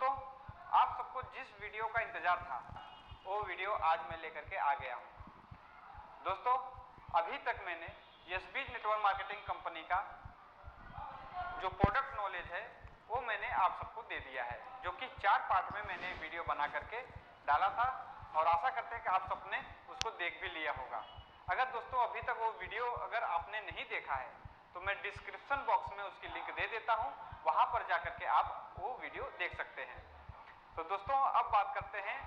दोस्तों, आप सबको जिस वीडियो का इंतजार था वो वीडियो आज मैं लेकर के आ गया हूँ। दोस्तों, अभी तक मैंने एसबीज नेटवर्क मार्केटिंग कंपनी का जो प्रोडक्ट नॉलेज है वो मैंने आप सबको दे दिया है, जो कि 4 पार्ट में मैंने वीडियो बना करके डाला था और आशा करते हैं कि आप सबने उसको देख भी लिया होगा। अगर दोस्तों अभी तक वो वीडियो अगर आपने नहीं देखा है तो मैं डिस्क्रिप्शन बॉक्स में उसकी लिंक दे देता हूं, वहां पर जाकर के आप वो वीडियो देख सकते हैं। तो दोस्तों, अब बात करते हैं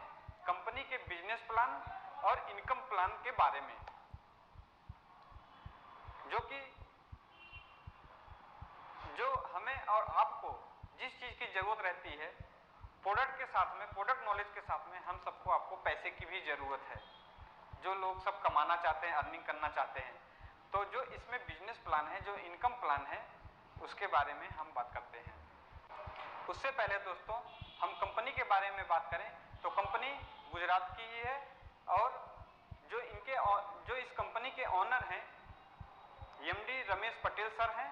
कंपनी के बिजनेस प्लान और इनकम प्लान के बारे में, जो हमें और आपको जिस चीज की जरूरत रहती है प्रोडक्ट के साथ में, प्रोडक्ट नॉलेज के साथ में हम सबको आपको पैसे की भी जरूरत है। जो लोग सब कमाना चाहते हैं, अर्निंग करना चाहते हैं, तो जो इसमें बिजनेस प्लान है, जो इनकम प्लान है, उसके बारे में हम बात करते हैं। उससे पहले दोस्तों हम कंपनी के बारे में बात करें तो कंपनी गुजरात की ही है और जो इस कंपनी के ऑनर हैं एमडी रमेश पटेल सर हैं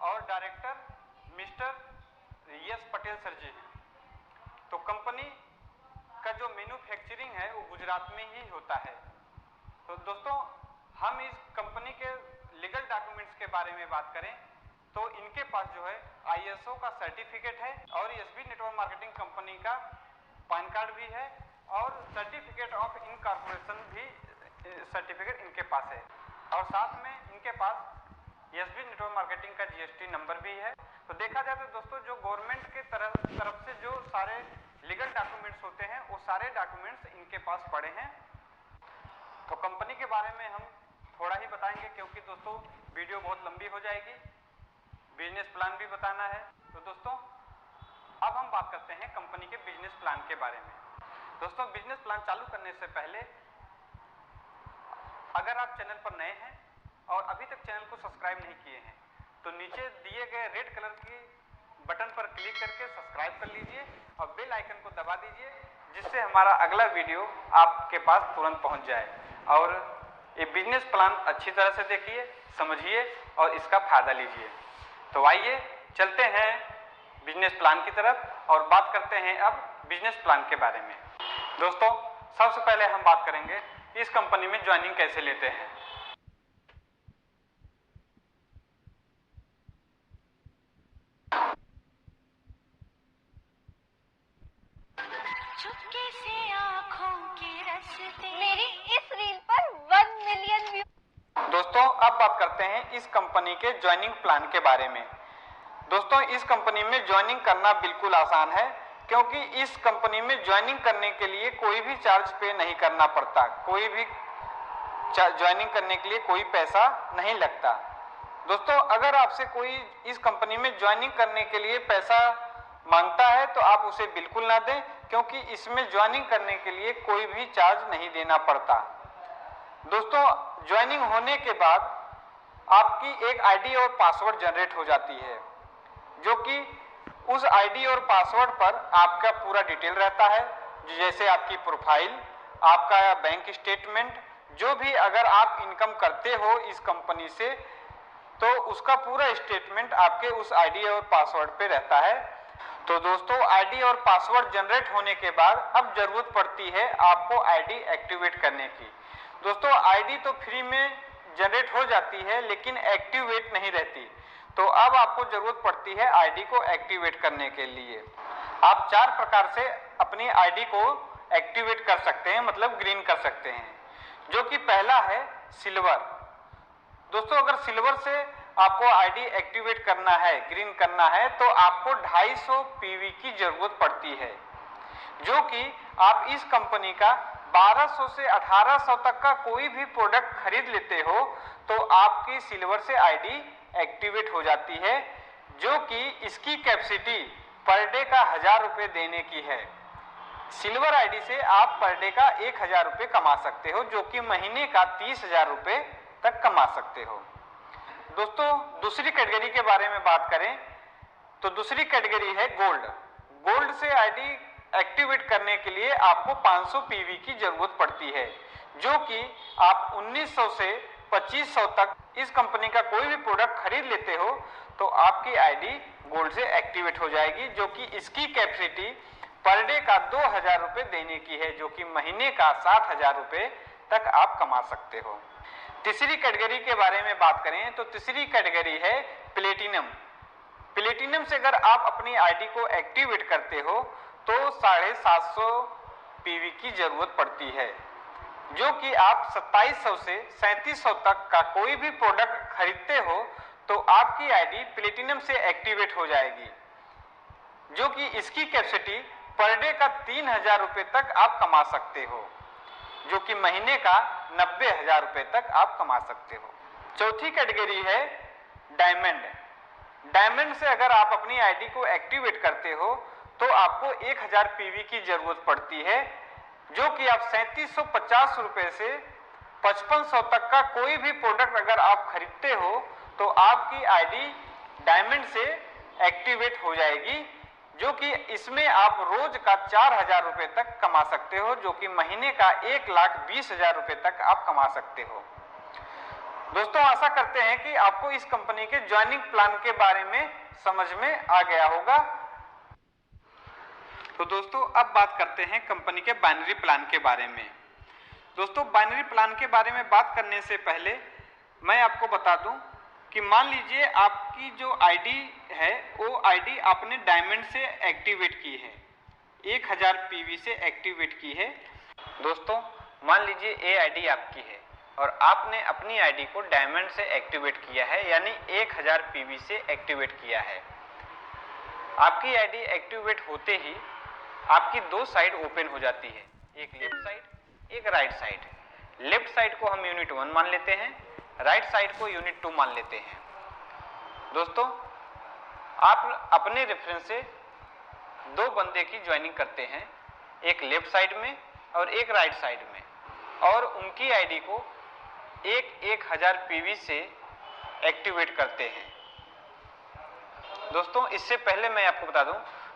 और डायरेक्टर मिस्टर यश पटेल सर जी हैं। तो कंपनी का जो मैन्युफैक्चरिंग है वो गुजरात में ही होता है। तो दोस्तों, हम इस कंपनी के लीगल डॉक्यूमेंट्स के बारे में बात करें तो इनके पास जो है आईएसओ का सर्टिफिकेट है और एसबी नेटवर्क मार्केटिंग कंपनी का पैन कार्ड भी है और सर्टिफिकेट ऑफ इनकॉर्पोरेशन भी सर्टिफिकेट इनके पास है और साथ में इनके पास एसबी नेटवर्क मार्केटिंग का जीएसटी नंबर भी है। तो देखा जाए तो दोस्तों, जो गवर्नमेंट के तरफ से जो सारे लीगल डॉक्यूमेंट्स होते हैं वो सारे डॉक्यूमेंट्स इनके पास पड़े हैं। तो कंपनी के बारे में हम थोड़ा ही बताएंगे क्योंकि दोस्तों वीडियो बहुत लंबी हो जाएगी, बिजनेस प्लान भी बताना है। तो दोस्तों, अब हम बात करते हैं कंपनी के बिजनेस प्लान के बारे में। दोस्तों, बिजनेस प्लान चालू करने से पहले अगर आप चैनल पर नए हैं और अभी तक चैनल को सब्सक्राइब नहीं किए हैं तो नीचे दिए गए रेड कलर की बटन पर क्लिक करके सब्सक्राइब कर लीजिए और बेल आइकन को दबा दीजिए, जिससे हमारा अगला वीडियो आपके पास तुरंत पहुंच जाए। और ये बिजनेस प्लान अच्छी तरह से देखिए, समझिए और इसका फायदा लीजिए। तो आइए चलते हैं बिजनेस प्लान की तरफ और बात करते हैं अब बिजनेस प्लान के बारे में। दोस्तों, सबसे पहले हम बात करेंगे इस कंपनी में ज्वाइनिंग कैसे लेते हैं। चुपके से आँखों के रास्ते मेरी इस रील पर 1 मिलियन व्यू। दोस्तों, अब बात करते हैं इस कंपनी के ज्वाइनिंग प्लान के बारे में। दोस्तों, इस कंपनी में ज्वाइनिंग करना बिल्कुल आसान है क्योंकि इस कंपनी में ज्वाइनिंग करने के लिए कोई भी चार्ज पे नहीं करना पड़ता, कोई भी ज्वाइनिंग करने के लिए कोई पैसा नहीं लगता। दोस्तों, अगर आपसे कोई इस कंपनी में ज्वाइनिंग करने के लिए पैसा मांगता है तो आप उसे बिल्कुल ना दें क्योंकि इसमें ज्वाइनिंग करने के लिए कोई भी चार्ज नहीं देना पड़ता। दोस्तों, ज्वाइनिंग होने के बाद आपकी एक आईडी और पासवर्ड जनरेट हो जाती है, जो कि उस आईडी और पासवर्ड पर आपका पूरा डिटेल रहता है, जैसे आपकी प्रोफाइल, आपका बैंक स्टेटमेंट, जो भी अगर आप इनकम करते हो इस कंपनी से तो उसका पूरा स्टेटमेंट आपके उस आईडी और पासवर्ड पे रहता है। तो दोस्तों, आईडी और पासवर्ड जनरेट होने के बाद अब जरूरत पड़ती है आपको आईडी एक्टिवेट करने की। दोस्तों, आईडी तो फ्री में जनरेट हो जाती है लेकिन एक्टिवेट नहीं रहती, तो अब आपको जरूरत पड़ती है आईडी को एक्टिवेट करने के लिए। आप 4 प्रकार से अपनी आईडी को एक्टिवेट कर सकते हैं, मतलब ग्रीन कर सकते हैं, जो कि पहला है सिल्वर। दोस्तों, अगर सिल्वर से आपको आईडी एक्टिवेट करना है, ग्रीन करना है, तो आपको 250 पीवी की जरूरत पड़ती है, जो कि आप इस कंपनी का 1200 से 1800 तक का कोई भी प्रोडक्ट खरीद लेते हो तो आपकी सिल्वर से आईडी एक्टिवेट हो जाती है, जो कि इसकी कैपेसिटी पर डे का 1000 रुपये देने की है। सिल्वर आईडी से आप पर डे का 1000 रुपये कमा सकते हो, जो कि महीने का 30,000 रुपये तक कमा सकते हो। दोस्तों, दूसरी कैटेगरी के बारे में बात करें तो दूसरी कैटेगरी है गोल्ड। गोल्ड से आईडी एक्टिवेट करने के लिए आपको 500 पीवी की जरूरत पड़ती है, जो कि आप 1900 से 2500 तक इस कंपनी का कोई भी प्रोडक्ट खरीद लेते हो तो आपकी आईडी गोल्ड से एक्टिवेट हो जाएगी, जो कि इसकी कैपेसिटी पर डे का 2,000 रुपये देने की है, जो कि महीने का 7,000 रुपये तक आप कमा सकते हो। तीसरी कैटेगरी के बारे में बात करें तो तीसरी कैटेगरी है प्लेटिनम। प्लेटिनम से अगर आप अपनी आईडी को एक्टिवेट करते हो तो 750 पीवी की जरूरत पड़ती है, जो कि आप 2700 से 3700 तक का कोई भी प्रोडक्ट खरीदते हो तो आपकी आईडी प्लेटिनम से एक्टिवेट हो जाएगी, जो कि इसकी कैपेसिटी पर डे का 3,000 रुपये तक आप कमा सकते हो, जो कि महीने का 90,000 रुपये तक आप कमा सकते हो। चौथी कैटेगरी है डायमंड। डायमंड से अगर आप अपनी आईडी को एक्टिवेट करते हो तो आपको 1000 पीवी की जरूरत पड़ती है, जो कि आप 3750 रुपये से 5500 तक का कोई भी प्रोडक्ट अगर आप खरीदते हो तो आपकी आईडी डायमंड से एक्टिवेट हो जाएगी, जो कि इसमें आप रोज का 4,000 रुपये तक कमा सकते हो, जो कि महीने का 1,20,000 रुपये तक आप कमा सकते हो। दोस्तों, आशा करते हैं कि आपको इस कंपनी के ज्वाइनिंग प्लान के बारे में समझ में आ गया होगा। तो दोस्तों, अब बात करते हैं कंपनी के बाइनरी प्लान के बारे में। दोस्तों, बाइनरी प्लान के बारे में बात करने से पहले मैं आपको बता दूं कि मान लीजिए आपकी जो आईडी है वो आईडी आपने डायमंड से एक्टिवेट की है, 1000 पीवी से एक्टिवेट की है। दोस्तों, मान लीजिए ये आईडी आपकी है और आपने अपनी आईडी को डायमंड से एक्टिवेट किया है, यानी 1000 पीवी से एक्टिवेट किया है। आपकी आईडी एक्टिवेट होते ही आपकी दो साइड ओपन हो जाती है, एक लेफ्ट साइड एक राइट साइड। लेफ्ट साइड को हम यूनिट 1 मान लेते हैं, राइट साइड को यूनिट 2 मान लेते हैं। दोस्तों, आप अपने रेफरेंस से दो बंदे की ज्वाइनिंग करते हैं, एक लेफ्ट साइड में और एक राइट साइड में, और उनकी आईडी को 1000 पीवी से एक्टिवेट करते हैं। दोस्तों, इससे पहले मैं आपको बता दूं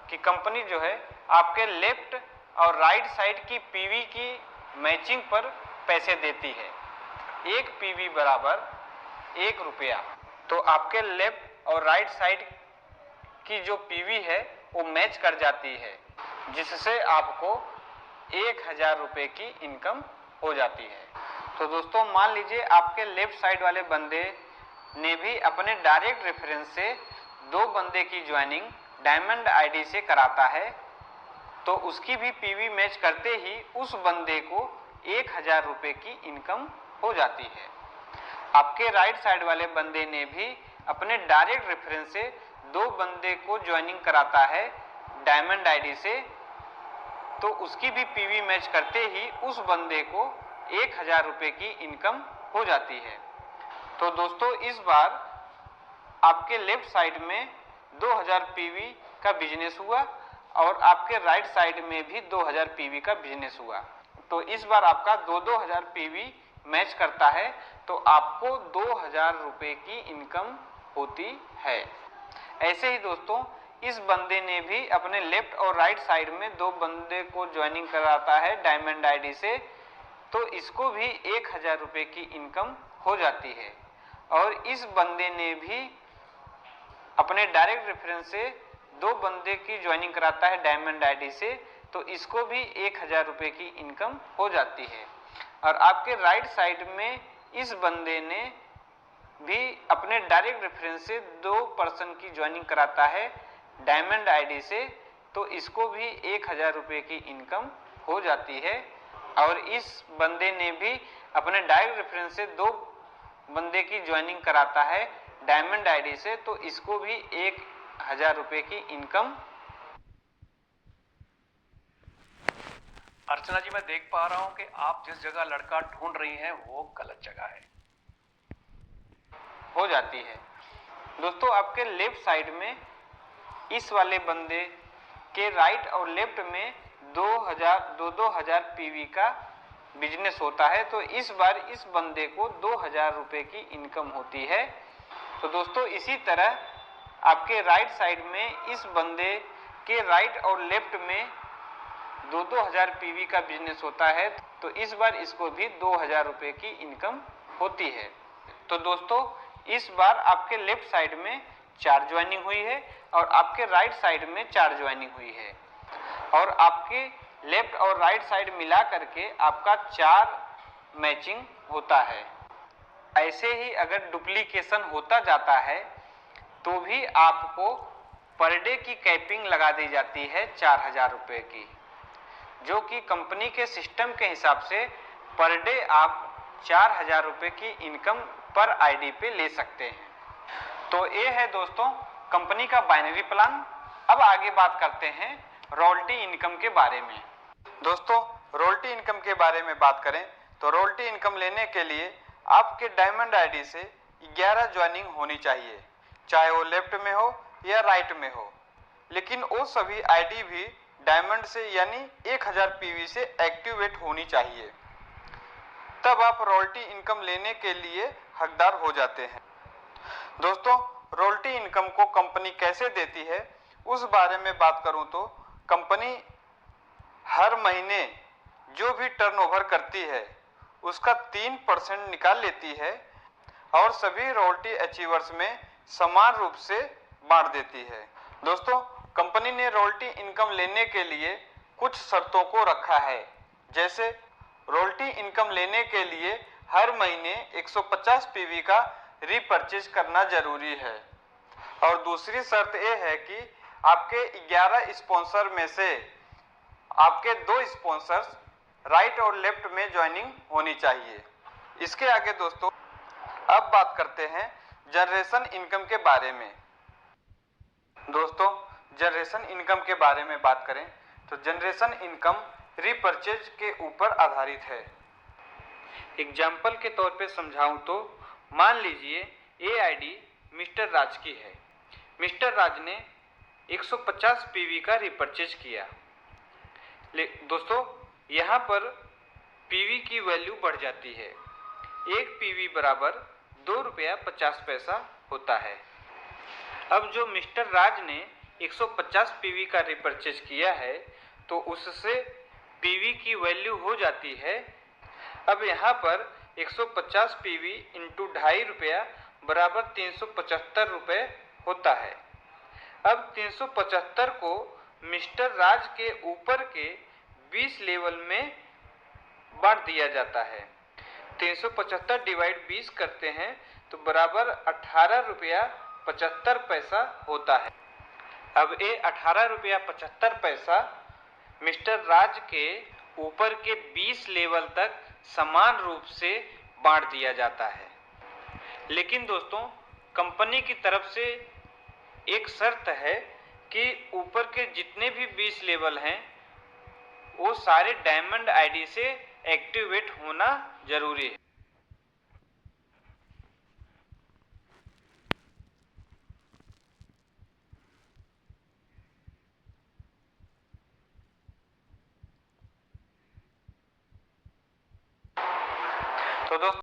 कि कंपनी जो है आपके लेफ्ट और राइट साइड की पीवी की मैचिंग पर पैसे देती है। एक पीवी बराबर 1 रुपया। तो आपके लेफ्ट और राइट साइड की जो पीवी है वो मैच कर जाती है, जिससे आपको 1000 रुपये की इनकम हो जाती है। तो दोस्तों, मान लीजिए आपके लेफ्ट साइड वाले बंदे ने भी अपने डायरेक्ट रेफरेंस से दो बंदे की ज्वाइनिंग डायमंड आईडी से कराता है, तो उसकी भी पीवी मैच करते ही उस बंदे को 1000 रुपये की इनकम हो जाती है। आपके राइट साइड वाले बंदे ने भी अपने डायरेक्ट रेफरेंस से दो बंदे को ज्वाइनिंग कराता है डायमंड आईडी से, तो उसकी भी पीवी मैच करते ही उस बंदे को 1000 रुपये की इनकम हो जाती है। तो दोस्तों, इस बार आपके लेफ्ट साइड में 2000 पीवी का बिजनेस हुआ और आपके राइट साइड में भी 2000 पीवी का बिजनेस हुआ। तो इस बार आपका 2000 पीवी मैच करता है, तो आपको 2000 रुपये की इनकम होती है। ऐसे ही दोस्तों, इस बंदे ने भी अपने लेफ्ट और राइट साइड में दो बंदे को ज्वाइनिंग कराता है डायमंड आईडी से, तो इसको भी 1000 रुपये की इनकम हो जाती है। और इस बंदे ने भी अपने डायरेक्ट रेफरेंस से दो बंदे की ज्वाइनिंग कराता है डायमंड आईडी से, तो इसको भी 1000 रुपये की इनकम हो जाती है। और आपके राइट साइड में इस बंदे ने भी अपने डायरेक्ट रेफरेंस से दो पर्सन की ज्वाइनिंग कराता है डायमंड आईडी से, तो इसको भी 1000 रुपये की इनकम हो जाती है। और इस बंदे ने भी अपने डायरेक्ट रेफरेंस से दो बंदे की ज्वाइनिंग कराता है डायमंड आईडी से, तो इसको भी 1000 रुपये की इनकम। अर्चना जी, मैं देख पा रहा हूं कि आप जिस जगह लड़का ढूंढ रही हैं वो गलत जगह है। हो जाती है। दोस्तों, आपके लेफ्ट साइड में इस वाले बंदे के राइट और लेफ्ट में 2000 पीवी का बिजनेस होता है, तो इस बार इस बंदे को 2000 रुपये की इनकम होती है। तो दोस्तों, इसी तरह आपके राइट साइड में इस बंदे के राइट और लेफ्ट में 2000 पीवी का बिजनेस होता है, तो इस बार इसको भी 2000 रुपये की इनकम होती है। तो दोस्तों, इस बार आपके लेफ्ट साइड में 4 ज्वाइनिंग हुई है और आपके राइट साइड में 4 ज्वाइनिंग हुई है। और आपकी लेफ्ट और राइट साइड मिला करके आपका 4 मैचिंग होता है। ऐसे ही अगर डुप्लीकेशन होता जाता है तो भी आपको पर डे की कैपिंग लगा दी जाती है 4000 रुपये की, जो कि कंपनी के सिस्टम के हिसाब से पर डे आप 4000 रुपये की इनकम पर आईडी पे ले सकते हैं। तो ये है दोस्तों कंपनी का बाइनरी प्लान। अब आगे बात करते हैं रॉयल्टी इनकम के बारे में। दोस्तों रॉयल्टी इनकम के बारे में बात करें तो रॉयल्टी इनकम लेने के लिए आपके डायमंड आईडी से 11 ज्वाइनिंग होनी चाहिए, चाहे वो लेफ्ट में हो या राइट में हो, लेकिन वो सभी आईडी भी डायमंड से यानी 1000 पीवी से एक्टिवेट होनी चाहिए, तब आप रॉयल्टी इनकम लेने के लिए हकदार हो जाते हैं। दोस्तों रॉयल्टी इनकम को कंपनी कैसे देती है उस बारे में बात करूं तो कंपनी हर महीने जो भी टर्नओवर करती है उसका 3% निकाल लेती है और सभी रॉयल्टी अचीवर्स में समान रूप से बांट देती है। दोस्तों कंपनी ने रॉयल्टी इनकम लेने के लिए कुछ शर्तों को रखा है, जैसे रॉयल्टी इनकम लेने के लिए हर महीने 150 पीवी का रीपरचेज करना जरूरी है, और दूसरी शर्त यह है कि आपके 11 स्पॉन्सर में से आपके 2 स्पॉन्सर्स राइट और लेफ्ट में ज्वाइनिंग होनी चाहिए। इसके आगे दोस्तों अब बात करते हैं जनरेशन इनकम के बारे में। दोस्तों जनरेशन इनकम के बारे में बात करें तो जनरेशन इनकम रीपरचेज के ऊपर आधारित है। एग्जाम्पल के तौर पे समझाऊं तो मान लीजिए ये आईडी मिस्टर राज की है। मिस्टर राज ने 150 पीवी का रीपरचेज किया। दोस्तों यहाँ पर पीवी की वैल्यू बढ़ जाती है। एक पीवी बराबर 2 रुपया 50 पैसा होता है। अब जो मिस्टर राज ने 150 पीवी का रीपरचेज किया है तो उससे पीवी की वैल्यू हो जाती है। अब यहाँ पर 150 पीवी इंटू 2.5 रुपया बराबर 375 रुपये होता है। अब 375 को मिस्टर राज के ऊपर के 20 लेवल में बांट दिया जाता है। 375 डिवाइड 20 करते हैं तो बराबर 18 रुपया 75 पैसा होता है। अब ये 18 रुपया 75 पैसा मिस्टर राज के ऊपर के 20 लेवल तक समान रूप से बांट दिया जाता है। लेकिन दोस्तों कंपनी की तरफ से एक शर्त है कि ऊपर के जितने भी 20 लेवल हैं वो सारे डायमंड आईडी से एक्टिवेट होना जरूरी है।